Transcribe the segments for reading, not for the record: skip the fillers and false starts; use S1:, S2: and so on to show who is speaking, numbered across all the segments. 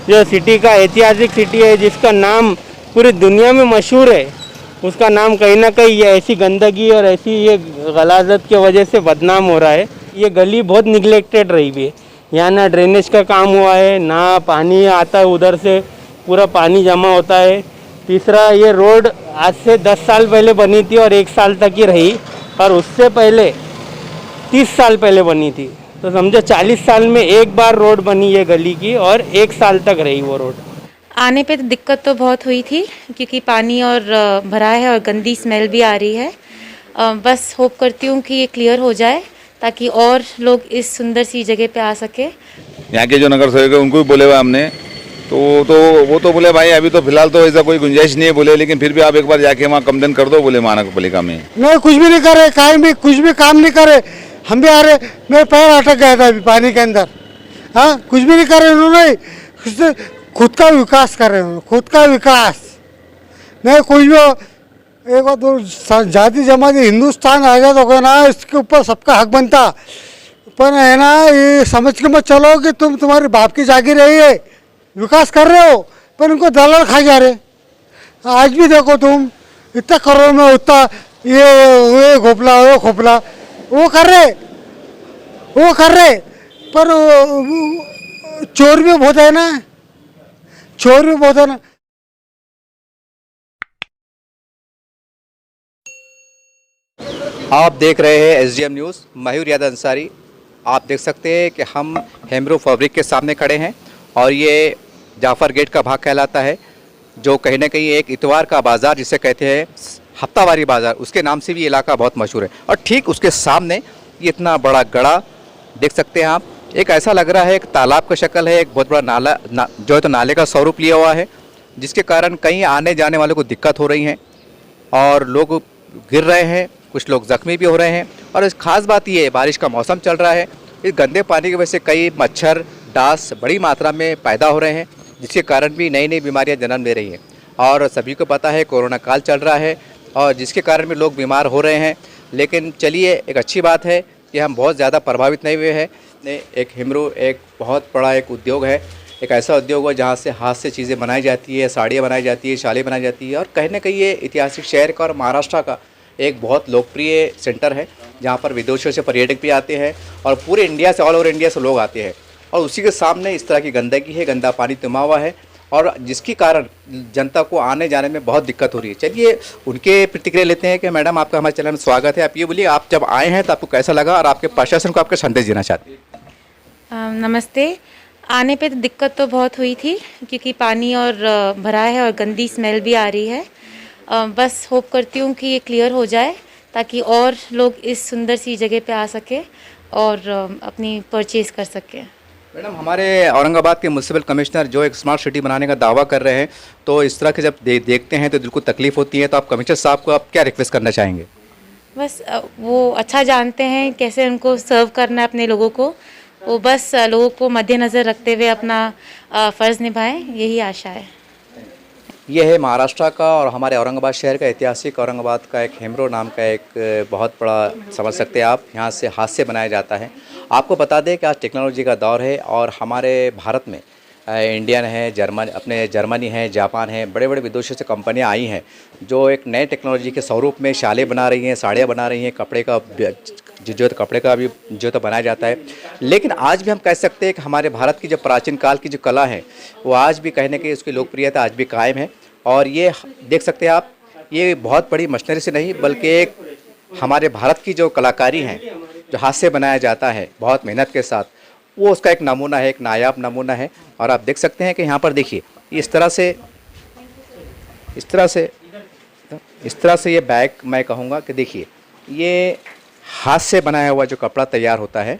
S1: जो सिटी का ऐतिहासिक सिटी है, जिसका नाम पूरी दुनिया में मशहूर है, उसका नाम कहीं ना कहीं ये ऐसी गंदगी और ऐसी ये गलाजत की वजह से बदनाम हो रहा है। ये गली बहुत निगलेक्टेड रही हुई है। यहाँ ना ड्रेनेज का काम हुआ है, ना पानी आता है, उधर से पूरा पानी जमा होता है। तीसरा, ये रोड आज से 10 साल पहले बनी थी और 1 साल तक ही रही, और उससे पहले 30 साल पहले बनी थी। तो समझो 40 साल में एक बार रोड बनी ये गली की, और 1 साल तक रही वो रोड।
S2: आने पे तो दिक्कत तो बहुत हुई थी, क्योंकि पानी और भरा है और गंदी स्मेल भी आ रही है। बस होप करती हूँ कि ये क्लियर हो जाए, ताकि और लोग इस सुंदर सी जगह पे आ सके।
S3: यहाँ के जो नगर सेवक है उनको भी बोले हुए हमने, तो वो तो बोले भाई अभी तो फिलहाल तो ऐसा कोई गुंजाइश नहीं है बोले, लेकिन फिर भी आप एक बार जाके वहाँ कंप्लेन कर दो बोले महानगर पालिका में।
S4: नहीं, कुछ भी नहीं करे, कहीं भी कुछ भी काम नहीं करे। हम भी आ रहे, मेरे पैर अटक गया था अभी पानी के अंदर। हाँ, कुछ भी नहीं करे उन्होंने, खुद का विकास कर रहे हैं, खुद का विकास नहीं। कुछ भी एक बार तो जाति जमाती हिंदुस्तान आ गया तो ना, इसके ऊपर सबका हक बनता। पर है ना, ये समझ के मत चलो कि तुम्हारे बाप की जागीर रही है, विकास कर रहे हो, पर उनको दलाल खा जा रहे। आज भी देखो तुम, इतना करोड़ में उतना ये घोपला वो खोपला वो कर रहे, पर चोर भी बहुत है ना, चोर भी बहुत है ना।
S5: आप देख रहे हैं SDM न्यूज़, मयूर यादव अंसारी। आप देख सकते हैं कि हम हेमरो फैब्रिक के सामने खड़े हैं, और ये जाफर गेट का भाग कहलाता है, जो कहीं ना कहीं एक इतवार का बाज़ार जिसे कहते हैं, हफ्तावारी बाज़ार, उसके नाम से भी इलाका बहुत मशहूर है। और ठीक उसके सामने ये इतना बड़ा गड़ा देख सकते हैं आप। एक ऐसा लग रहा है एक तालाब का शक्ल है, एक बहुत बड़ा नाला जो है तो नाले का स्वरूप लिया हुआ है, जिसके कारण कहीं आने जाने वालों को दिक्कत हो रही है और लोग गिर रहे हैं, कुछ लोग ज़ख्मी भी हो रहे हैं। और इस खास बात ये है, बारिश का मौसम चल रहा है, इस गंदे पानी की वजह से कई मच्छर डांस बड़ी मात्रा में पैदा हो रहे हैं, जिसके कारण भी नई नई बीमारियां जन्म ले रही हैं। और सभी को पता है कोरोना काल चल रहा है, और जिसके कारण भी लोग बीमार हो रहे हैं। लेकिन चलिए, एक अच्छी बात है कि हम बहुत ज़्यादा प्रभावित नहीं हुए हैं। एक हिमरू एक बहुत बड़ा एक उद्योग है, एक ऐसा उद्योग है जहाँ से हाथ से चीज़ें बनाई जाती है, साड़ियाँ बनाई जाती है, शालें बनाई जाती है। और कहीं ना कहीं ये ऐतिहासिक शहर का और महाराष्ट्र का एक बहुत लोकप्रिय सेंटर है, जहाँ पर विदेशों से पर्यटक भी आते हैं और पूरे इंडिया से, ऑल ओवर इंडिया से लोग आते हैं। और उसी के सामने इस तरह की गंदगी है, गंदा पानी जमा हुआ है, और जिसके कारण जनता को आने जाने में बहुत दिक्कत हो रही है। चलिए उनके प्रतिक्रिया लेते हैं कि मैडम, आपका हमारे चैनल में स्वागत है। आप ये बोलिए, आप जब आए हैं तो आपको कैसा लगा, और आपके प्रशासन को आपका संदेश देना चाहते हैं?
S2: नमस्ते। आने पे तो दिक्कत तो बहुत हुई थी, क्योंकि पानी और भरा है और गंदी स्मेल भी आ रही है। बस होप करती हूँ कि ये क्लियर हो जाए, ताकि और लोग इस सुंदर सी जगह पे आ सके और अपनी परचेज़ कर सकें।
S5: मैडम, हमारे औरंगाबाद के म्यूनसिपल कमिश्नर जो एक स्मार्ट सिटी बनाने का दावा कर रहे हैं, तो इस तरह के जब देखते हैं तो दिल को तकलीफ होती है। तो आप कमिश्नर साहब को आप क्या रिक्वेस्ट करना चाहेंगे?
S2: बस वो अच्छा जानते हैं कैसे उनको सर्व करना है अपने लोगों को। वो बस लोगों को मद्देनज़र रखते हुए अपना फ़र्ज़ निभाएं, यही आशा है।
S5: ये है महाराष्ट्र का और हमारे औरंगाबाद शहर का ऐतिहासिक औरंगाबाद का एक हेमरो नाम का एक बहुत बड़ा, समझ सकते हैं आप, यहाँ से हाथ से बनाया जाता है। आपको बता दें कि आज टेक्नोलॉजी का दौर है, और हमारे भारत में इंडियन है, जर्मनी है, जापान है, बड़े बड़े विदेशों से कंपनियाँ आई हैं, जो एक नए टेक्नोलॉजी के स्वरूप में शालें बना रही हैं, साड़ियाँ बना रही हैं, कपड़े का भी जो तो बनाया जाता है। लेकिन आज भी हम कह सकते हैं कि हमारे भारत की जो प्राचीन काल की जो कला है, वो आज भी कहीं ना कहीं उसकी लोकप्रियता आज भी कायम है। और ये देख सकते हैं आप, ये बहुत बड़ी मशीनरी से नहीं, बल्कि एक हमारे भारत की जो कलाकारी हैं, जो हाथ से बनाया जाता है बहुत मेहनत के साथ, वो उसका एक नमूना है, एक नायाब नमूना है। और आप देख सकते हैं कि यहाँ पर देखिए, इस तरह से ये बैग, मैं कहूँगा कि देखिए, ये हाथ से बनाया हुआ जो कपड़ा तैयार होता है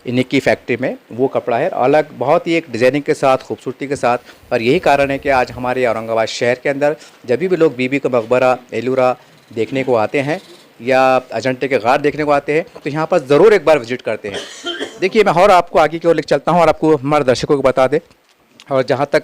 S5: इन्हीं की फैक्ट्री में, वो कपड़ा है अलग, बहुत ही एक डिज़ाइनिंग के साथ, खूबसूरती के साथ। और यही कारण है कि आज हमारे औरंगाबाद शहर के अंदर जब भी लोग बीबी का मकबरा, एलूरा देखने को आते हैं या अजंता के गार देखने को आते हैं, तो यहाँ पर ज़रूर एक बार विजिट करते हैं। देखिए, मैं और आपको आगे की ओर लेकर चलता हूँ और आपको हमारे दर्शकों को बता दें, और जहाँ तक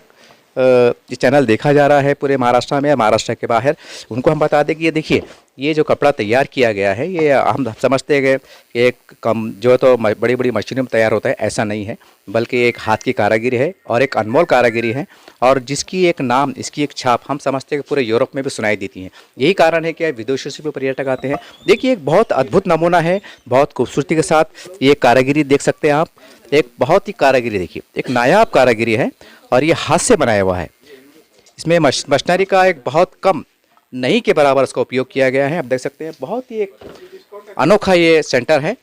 S5: ये चैनल देखा जा रहा है पूरे महाराष्ट्र में या महाराष्ट्र के बाहर, उनको हम बता दें कि ये देखिए, ये जो कपड़ा तैयार किया गया है ये हम समझते हैं कि एक कम जो है तो बड़ी बड़ी मशीनों में तैयार होता है, ऐसा नहीं है, बल्कि एक हाथ की कारागिरी है और एक अनमोल कारागिरी है, और जिसकी एक नाम, इसकी एक छाप हम समझते हैं कि पूरे यूरोप में भी सुनाई देती है। यही कारण है कि विदेशों से भी पर्यटक आते हैं। देखिए एक बहुत अद्भुत नमूना है, बहुत खूबसूरती के साथ ये कारागिरी देख सकते हैं आप। एक बहुत ही कारागिरी, देखिए एक नायाब कारागिरी है और ये हाथ से बनाया हुआ है। इसमें मशीनरी का एक बहुत कम, नहीं के बराबर इसका उपयोग किया गया है। आप देख सकते हैं बहुत ही एक अनोखा ये सेंटर है।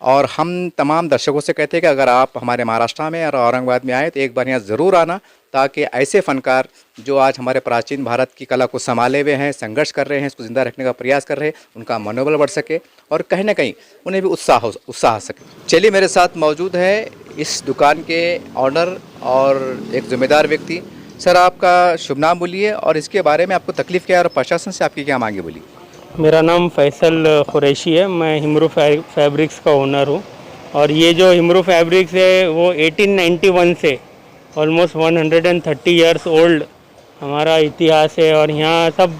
S5: और हम तमाम दर्शकों से कहते हैं कि अगर आप हमारे महाराष्ट्र में और औरंगाबाद में आए तो एक बार यहाँ ज़रूर आना, ताकि ऐसे फनकार जो आज हमारे प्राचीन भारत की कला को संभाले हुए हैं, संघर्ष कर रहे हैं, इसको ज़िंदा रखने का प्रयास कर रहे हैं, उनका मनोबल बढ़ सके और कहीं ना कहीं उन्हें भी उत्साह आ सके। चलिए, मेरे साथ मौजूद है इस दुकान के ऑनर और एक जिम्मेदार व्यक्ति। सर, आपका शुभ नाम बोलिए और इसके बारे में आपको तकलीफ़ क्या है और प्रशासन से आपकी क्या मांगे बोलिए।
S1: मेरा नाम फैसल कुरैशी है, मैं हिमरू फैब्रिक्स का ओनर हूँ। और ये जो हिमरू फैब्रिक्स है वो 1891 से ऑलमोस्ट 130 इयर्स ओल्ड हमारा इतिहास है। और यहाँ सब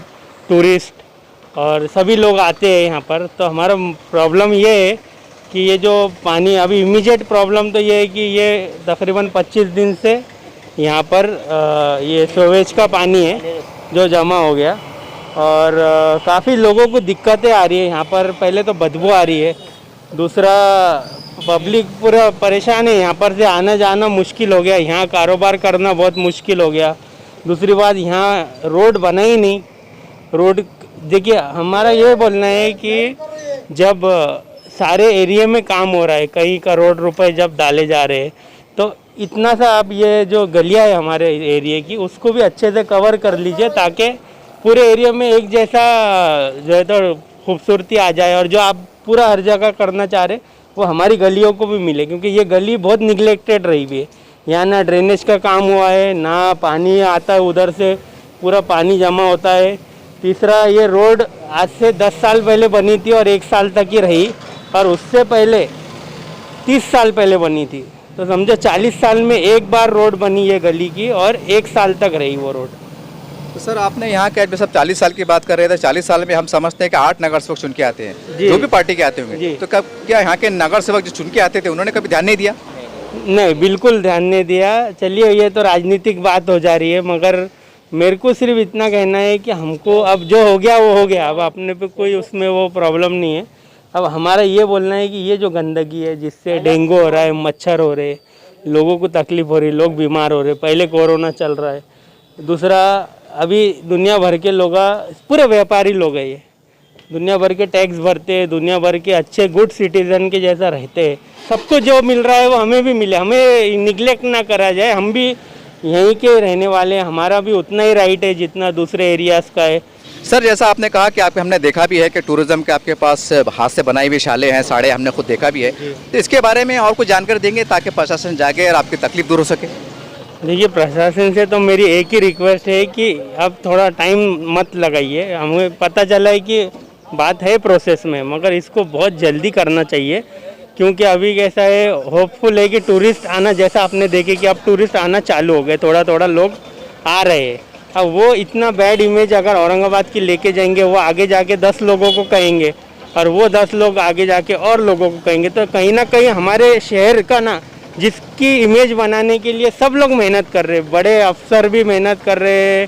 S1: टूरिस्ट और सभी लोग आते हैं यहाँ पर। तो हमारा प्रॉब्लम ये है कि ये जो पानी, अभी इमीडिएट प्रॉब्लम तो ये है कि ये तकरीबन 25 दिन से यहाँ पर ये सीवेज का पानी है जो जमा हो गया, और काफ़ी लोगों को दिक्कतें आ रही है यहाँ पर। पहले तो बदबू आ रही है, दूसरा पब्लिक पूरा परेशान है, यहाँ पर से आना जाना मुश्किल हो गया, यहाँ कारोबार करना बहुत मुश्किल हो गया। दूसरी बात, यहाँ रोड बना ही नहीं। रोड देखिए, हमारा ये बोलना है कि जब सारे एरिया में काम हो रहा है, कहीं करोड़ रुपए जब डाले जा रहे हैं, तो इतना सा आप ये जो गलियाँ है हमारे एरिया की, उसको भी अच्छे से कवर कर लीजिए, ताकि पूरे एरिया में एक जैसा जो है तो खूबसूरती आ जाए। और जो आप पूरा हर जगह करना चाह रहे वो हमारी गलियों को भी मिले, क्योंकि ये गली बहुत निगलेक्टेड रही हुई है। यहाँ ना ड्रेनेज का काम हुआ है, ना पानी आता है, उधर से पूरा पानी जमा होता है। तीसरा, ये रोड आज से 10 साल पहले बनी थी और 1 साल तक ही रही, और उससे पहले 30 साल पहले बनी थी। तो समझो 40 साल में एक बार रोड बनी ये गली की, और 1 साल तक रही वो रोड।
S5: तो सर, आपने यहाँ के सब 40 साल की बात कर रहे थे, 40 साल में हम समझते हैं कि 8 नगर सेवक चुन के आते हैं, जो भी पार्टी के आते होंगे। तो कब क्या यहाँ के नगर सेवक जो चुन के आते थे उन्होंने कभी ध्यान नहीं दिया?
S1: नहीं, बिल्कुल ध्यान नहीं दिया। चलिए, ये तो राजनीतिक बात हो जा रही है, मगर मेरे को सिर्फ इतना कहना है कि हमको अब जो हो गया वो हो गया, अब अपने पे कोई उसमें वो प्रॉब्लम नहीं है। अब हमारा ये बोलना है कि ये जो गंदगी है जिससे डेंगू हो रहा है, मच्छर हो रहे, लोगों को तकलीफ हो रही, लोग बीमार हो रहे, पहले कोरोना चल रहा है। दूसरा, अभी दुनिया भर के लोग, पूरे व्यापारी लोग हैं, ये दुनिया भर के टैक्स भरते हैं, दुनिया भर के अच्छे गुड सिटीजन के जैसा रहते हैं। सबको जो मिल रहा है वो हमें भी मिले, हमें निगलेक्ट ना करा जाए। हम भी यहीं के रहने वाले हैं, हमारा भी उतना ही राइट है जितना दूसरे एरियाज़ का है।
S5: सर, जैसा आपने कहा कि आपके हमने देखा भी है कि टूरिज्म के आपके पास हाथ से बनाई हुई शाले हैं, साड़े हमने खुद देखा भी है, तो इसके बारे में और कुछ जानकारी देंगे ताकि प्रशासन जागे और आपकी तकलीफ दूर हो सके?
S1: देखिए, प्रशासन से तो मेरी एक ही रिक्वेस्ट है कि अब थोड़ा टाइम मत लगाइए। हमें पता चला है कि बात है प्रोसेस में, मगर इसको बहुत जल्दी करना चाहिए, क्योंकि अभी कैसा है, होपफुल है कि टूरिस्ट आना, जैसा आपने देखे कि अब टूरिस्ट आना चालू हो गए, थोड़ा थोड़ा लोग आ रहे हैं। अब वो इतना बैड इमेज अगर औरंगाबाद की लेके जाएंगे, वो आगे जाके 10 लोगों को कहेंगे, और वो 10 लोग आगे जाके और लोगों को कहेंगे, तो कहीं ना कहीं हमारे शहर का ना, जिसकी इमेज बनाने के लिए सब लोग मेहनत कर रहे हैं, बड़े अफसर भी मेहनत कर रहे हैं,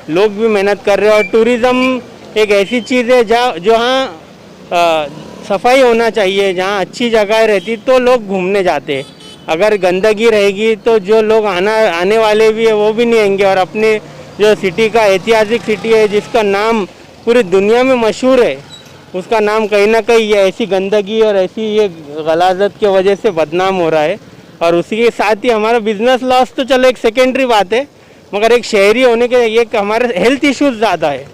S1: लोग भी मेहनत कर रहे हैं। और टूरिज़्म एक ऐसी चीज़ है जहाँ सफाई होना चाहिए, जहाँ अच्छी जगह रहती तो लोग घूमने जाते हैं। अगर गंदगी रहेगी तो जो लोग आने वाले भी है वो भी नहीं आएंगे। और अपने जो सिटी का ऐतिहासिक सिटी है, जिसका नाम पूरी दुनिया में मशहूर है, उसका नाम कहीं ना कहीं ये ऐसी गंदगी और ऐसी ये गलाजत की वजह से बदनाम हो रहा है। और उसी के साथ ही हमारा बिजनेस लॉस तो चलो एक सेकेंडरी बात है, मगर एक शहरी होने के एक हमारे हेल्थ इश्यूज़ ज़्यादा है।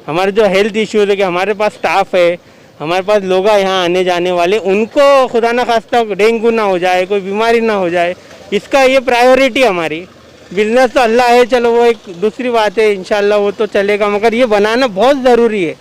S1: हमारे जो हेल्थ इश्यूज़ है कि हमारे पास स्टाफ है, हमारे पास लोग यहाँ आने जाने वाले, उनको खुदा ना खास्ता डेंगू ना हो जाए, कोई बीमारी ना हो जाए, इसका ये प्रायोरिटी हमारी। बिजनेस तो अल्लाह है, चलो वो एक दूसरी बात है, इंशाल्लाह वो तो चलेगा, मगर ये बनाना बहुत ज़रूरी है।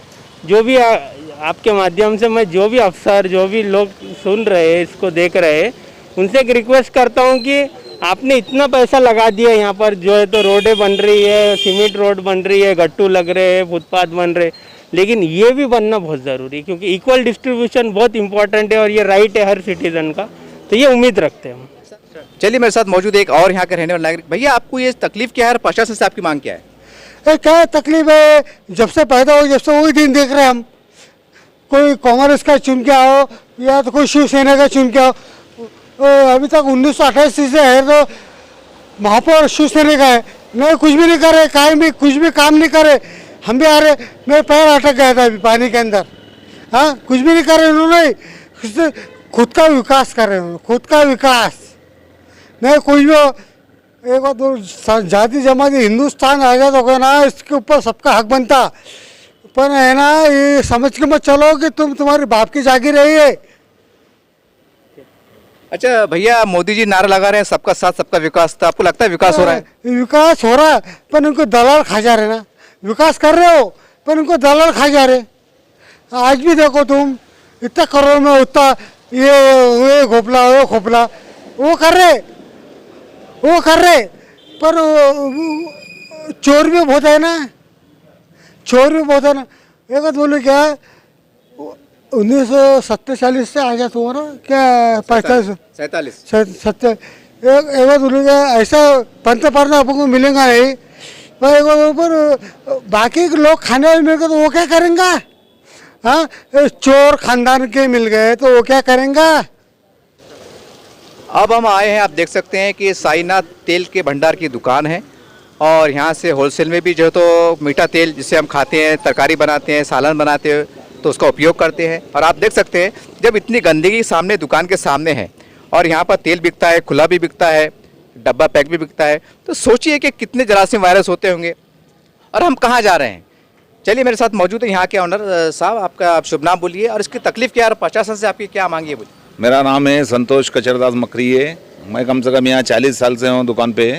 S1: जो भी आपके माध्यम से मैं जो भी अफसर, जो भी लोग सुन रहे हैं, इसको देख रहे हैं, उनसे एक रिक्वेस्ट करता हूँ कि आपने इतना पैसा लगा दिया यहाँ पर, जो है तो रोडें बन रही है, सीमेंट रोड बन रही है, गट्टू लग रहे हैं, फुटपाथ बन रहे, लेकिन ये भी बनना बहुत ज़रूरी है क्योंकि इक्वल डिस्ट्रीब्यूशन बहुत इंपॉर्टेंट है और ये राइट है हर सिटीज़न का, तो ये उम्मीद रखते हैं हम।
S5: चलिए मेरे साथ मौजूद एक और यहाँ के रहने वाले नागरिक। भैया आपको ये तकलीफ क्या है और प्रशासन से आपकी मांग क्या है?
S4: क्या तकलीफ है, जब से पैदा हो जब से वही दिन देख रहे हैं हम। कोई कांग्रेस का चुन के आओ या तो कोई शिवसेना का चुन के आओ। अभी तक 1988 से है तो महापौर शिवसेना का है, नहीं कुछ भी नहीं करे, कायम भी कुछ भी काम नहीं करे। हम भी आ रहे, मेरे पैर अटक गया था अभी पानी के अंदर। हाँ, कुछ भी नहीं करे उन्होंने, खुद का विकास कर रहे हैं, खुद का विकास नहीं कुछ भी। एक बार दो जाति जमाती हिंदुस्तान आ गया तो कहना इसके ऊपर सबका हक बनता, पर है ना ये समझ के मत चलो कि तुम्हारे बाप की जागीर रही है।
S5: अच्छा भैया, मोदी जी नारा लगा रहे हैं सबका साथ सबका विकास, तो आपको लगता है विकास हो रहा है?
S4: विकास हो रहा है पर उनको दलाल खा जा रहे ना। विकास कर रहे हो पर उनको दलाल खा जा रहे। आज भी देखो तुम, इतना करोड़ में उतना ये घोपला वो खोपला वो कर रहे पर चोर भी बहुत है ना, चोर भी बहुत है ना। एक बात बोलो क्या 1947 से आजाद हुआ ना क्या
S5: 47
S4: सत्तर। एक बात बोलो क्या ऐसा पंतप्रधान आपको मिलेगा नहीं, पर एक बात पर बाकी लोग खाने वाले मिल गए तो वो क्या करेंगे? हाँ, चोर खानदान के मिल गए तो वो क्या करेंगे?
S5: अब हम आए हैं, आप देख सकते हैं कि साईनाथ तेल के भंडार की दुकान है और यहाँ से होलसेल में भी जो है तो मीठा तेल जिसे हम खाते हैं, तरकारी बनाते हैं, सालन बनाते हैं तो उसका उपयोग करते हैं। और आप देख सकते हैं जब इतनी गंदगी सामने दुकान के सामने है और यहाँ पर तेल बिकता है, खुला भी बिकता है, डब्बा पैक भी बिकता है, तो सोचिए कि कितने जरासीम वायरस होते होंगे। और हम कहाँ जा रहे हैं? चलिए मेरे साथ मौजूद है यहाँ के ऑनर साहब, आपका आप शुभ नाम बोलिए और इसकी तकलीफ क्या है, प्रशासन से आपकी क्या मांगी है बोलिए।
S3: मेरा नाम है संतोष कचरदास मकरी है। मैं कम से कम यहाँ 40 साल से हूँ दुकान पे,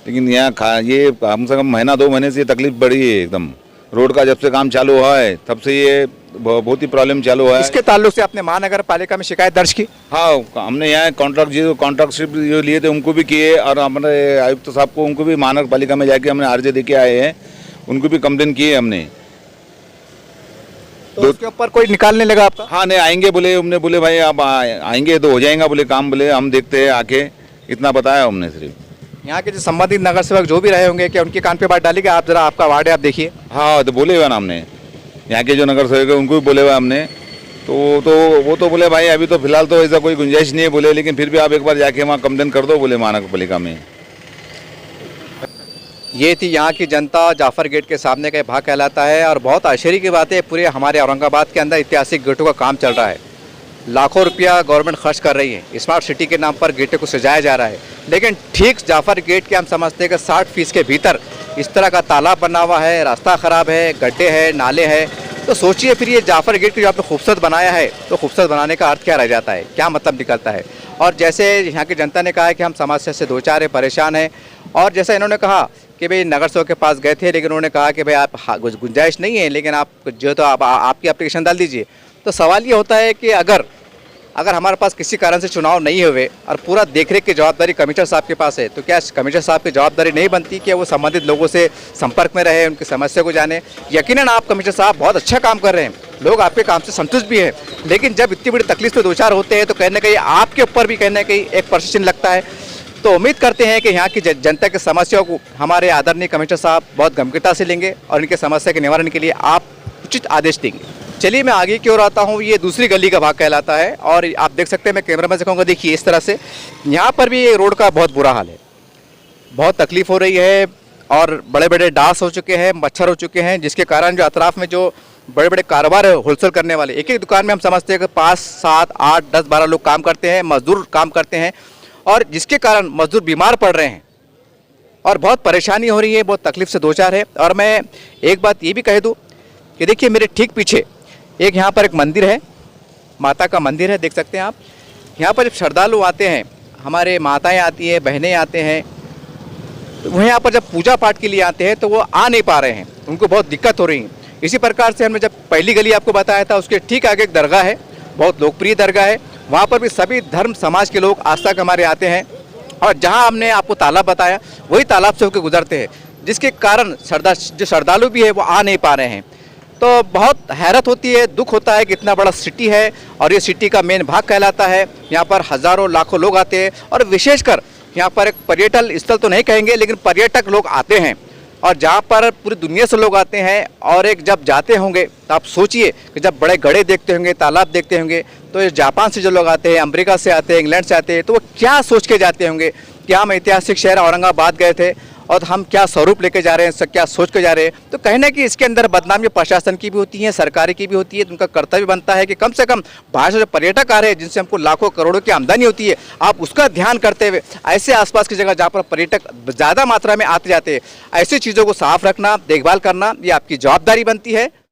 S3: लेकिन यहाँ ये कम से कम महीना 2 महीने से ये तकलीफ बढ़ी है एकदम। रोड का जब से काम चालू हुआ है तब से ये बहुत ही प्रॉब्लम चालू हुआ है।
S5: इसके ताल्लुक से आपने महानगर पालिका में शिकायत दर्ज की?
S3: हाँ, हमने यहाँ कॉन्ट्रैक्टशिप जो लिए थे उनको भी किए और हमारे आयुक्त साहब को उनको भी महानगर पालिका में जाके हमने अर्जी दे के आए हैं, उनको भी कंप्लेन किए हमने।
S5: तो उसके ऊपर कोई निकालने लगा आपका?
S3: हाँ, नहीं आएंगे बोले, हमने बोले भाई आप आएंगे तो हो जाएगा बोले काम, बोले हम देखते हैं आके, इतना बताया हमने सिर्फ।
S5: यहाँ के जो संबंधित नगर सेवक जो भी रहे होंगे क्या उनके कान पे बात डाली कि आप जरा आपका वार्ड है आप देखिए?
S3: हाँ, तो बोले हुआ ना हमने, यहाँ के जो नगर सेवक है उनको भी बोले हुआ हमने, तो वो तो बोले भाई अभी तो फिलहाल तो ऐसा कोई गुंजाइश नहीं है बोले, लेकिन फिर भी आप एक बार जाके वहाँ कंप्लेन कर दो बोले महानगर पालिका में।
S5: ये थी यहाँ की जनता, जाफर गेट के सामने का भाग कहलाता है और बहुत आश्चर्य की बात है, पूरे हमारे औरंगाबाद के अंदर ऐतिहासिक गेटों का काम चल रहा है। लाखों रुपया गवर्नमेंट खर्च कर रही है, स्मार्ट सिटी के नाम पर गेटों को सजाया जा रहा है, लेकिन ठीक जाफर गेट के हम समझते हैं कि 60 फीट के भीतर इस तरह का तालाब बना हुआ है, रास्ता ख़राब है, गड्ढे हैं, नाले हैं। तो सोचिए फिर ये जाफर गेट को जो आपने खूबसूरत बनाया है तो खूबसूरत बनाने का अर्थ क्या रह जाता है, क्या मतलब निकलता है? और जैसे यहाँ की जनता ने कहा है कि हम समस्या से 2-4 परेशान हैं, और जैसा इन्होंने कहा कि भाई नगर सेवक के पास गए थे लेकिन उन्होंने कहा कि भाई आप गुंजाइश नहीं है, लेकिन आप जो तो आपकी एप्लीकेशन डाल दीजिए। तो सवाल ये होता है कि अगर हमारे पास किसी कारण से चुनाव नहीं हुए और पूरा देखरेख की जवाबदारी कमिश्नर साहब के पास है, तो क्या कमिश्नर साहब की जवाबदारी नहीं बनती कि वो संबंधित लोगों से संपर्क में रहे, उनकी समस्या को जाने? यकीनन आप कमिश्नर साहब बहुत अच्छा काम कर रहे हैं, लोग आपके काम से संतुष्ट भी हैं, लेकिन जब इतनी बड़ी तकलीफ से 2-4 होते हैं तो कहीं ना कहीं आपके ऊपर भी कहीं ना कहीं एक प्रश्न लगता है। तो उम्मीद करते हैं कि यहाँ की जनता की समस्याओं को हमारे आदरणीय कमिश्नर साहब बहुत गंभीरता से लेंगे और इनके समस्या के निवारण के लिए आप उचित आदेश देंगे। चलिए मैं आगे की ओर आता हूँ, ये दूसरी गली का भाग कहलाता है और आप देख सकते हैं, मैं कैमरा में से कहूँगा देखिए इस तरह से यहाँ पर भी रोड का बहुत बुरा हाल है, बहुत तकलीफ हो रही है और बड़े बड़े डास हो चुके हैं, मच्छर हो चुके हैं, जिसके कारण जो अतराफ में जो बड़े बड़े कारोबार है होलसेल करने वाले, एक दुकान में हम समझते हैं कि 5, 7, 8, 10, 12 लोग काम करते हैं, मजदूर काम करते हैं और जिसके कारण मजदूर बीमार पड़ रहे हैं और बहुत परेशानी हो रही है, बहुत तकलीफ से 2-4 है। और मैं एक बात ये भी कह दूँ कि देखिए मेरे ठीक पीछे एक यहाँ पर एक मंदिर है, माता का मंदिर है, देख सकते हैं आप। यहाँ पर जब श्रद्धालु आते हैं, हमारे माताएं आती हैं, बहनें आते हैं, तो वो यहाँ पर जब पूजा पाठ के लिए आते हैं तो वो आ नहीं पा रहे हैं, उनको बहुत दिक्कत हो रही है। इसी प्रकार से हमने जब पहली गली आपको बताया था, उसके ठीक आगे एक दरगाह है, बहुत लोकप्रिय दरगाह है, वहाँ पर भी सभी धर्म समाज के लोग आज तक हमारे आते हैं और जहाँ हमने आपको तालाब बताया वही तालाब से होकर गुजरते हैं, जिसके कारण जो श्रद्धालु भी है वो आ नहीं पा रहे हैं। तो बहुत हैरत होती है, दुख होता है कि इतना बड़ा सिटी है और ये सिटी का मेन भाग कहलाता है। यहाँ पर हज़ारों लाखों लोग आते हैं और विशेषकर यहाँ पर एक पर्यटन स्थल तो नहीं कहेंगे लेकिन पर्यटक लोग आते हैं और जहाँ पर पूरी दुनिया से लोग आते हैं। और एक जब जाते होंगे तो आप सोचिए कि जब बड़े गड्ढे देखते होंगे, तालाब देखते होंगे, तो ये जापान से जो लोग आते हैं, अमेरिका से आते हैं, इंग्लैंड से आते हैं, तो वो क्या सोच के जाते होंगे कि हम ऐतिहासिक शहर औरंगाबाद गए थे और हम क्या स्वरूप लेके जा रहे हैं, क्या सोच के जा रहे हैं। तो कहीं ना कि इसके अंदर बदनामी प्रशासन की भी होती है, सरकारी की भी होती है। उनका कर्तव्य बनता है कि कम से कम बाहर से जो पर्यटक आ रहे हैं जिनसे हमको लाखों करोड़ों की आमदनी होती है, आप उसका ध्यान करते हुए ऐसे आसपास की जगह जहाँ पर पर्यटक ज़्यादा मात्रा में आते जाते हैं, ऐसी चीज़ों को साफ रखना, देखभाल करना, ये आपकी जवाबदारी बनती है।